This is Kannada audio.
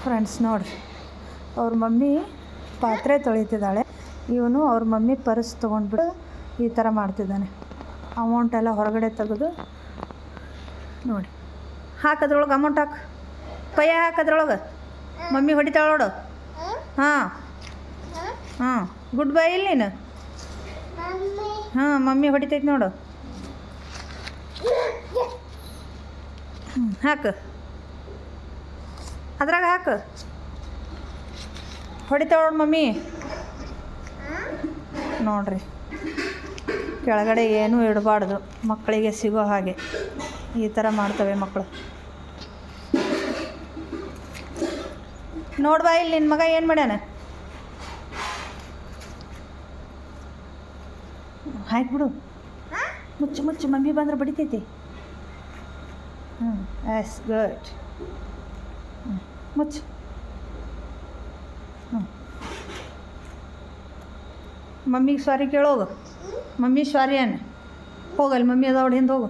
ಫ್ರೆಂಡ್ಸ್ ನೋಡಿರಿ, ಅವ್ರ ಮಮ್ಮಿ ಪಾತ್ರೆ ತೊಳಿತಿದ್ದಾಳೆ, ಇವನು ಅವ್ರ ಮಮ್ಮಿ ಪರ್ಸ್ ತೊಗೊಂಡ್ಬಿಟ್ಟು ಈ ಥರ ಮಾಡ್ತಿದ್ದಾನೆ. ಅಮೌಂಟೆಲ್ಲ ಹೊರಗಡೆ ತೆಗೆದು ನೋಡಿ, ಹಾಕದ್ರೊಳಗೆ ಅಮೌಂಟ್ ಹಾಕು, ಪಯ್ಯ ಹಾಕದ್ರೊಳಗೆ, ಮಮ್ಮಿ ಹೊಡಿತಾಳೆ ನೋಡು. ಹಾಂ ಹಾಂ, ಗುಡ್ ಬೈ ಇಲ್ಲಿ ನೀನು. ಹಾಂ, ಮಮ್ಮಿ ಹೊಡಿತೈತೆ ನೋಡು. ಹಾಕು, ಅದ್ರಾಗ ಹಾಕು, ಹೊಡಿತಾಳ ಮಮ್ಮಿ. ನೋಡ್ರಿ, ಕೆಳಗಡೆ ಏನೂ ಇಡಬಾರ್ದು, ಮಕ್ಕಳಿಗೆ ಸಿಗೋ ಹಾಗೆ ಈ ಥರ ಮಾಡ್ತವೆ ಮಕ್ಕಳು. ನೋಡ್ಬಾ ಇಲ್ಲಿ ನಿನ್ನ ಮಗ ಏನು ಮಾಡ್ಯಾನ. ಹಾಕ್ಬಿಡು, ಮುಚ್ಚು ಮುಚ್ಚು, ಮಮ್ಮಿ ಬಂದ್ರೆ ಬಡಿತೈತಿ. Yes good. ಮುಚ್ಚು. ಮಮ್ಮಿಗೆ ಸಾರಿ ಕೇಳೋಗು, ಮಮ್ಮಿ ಸಾರಿ ಅನ್ನ. ಹೋಗಲ್ಲಿ ಮಮ್ಮಿ ಅದ ಹಿಂದೆ ಹೋಗು.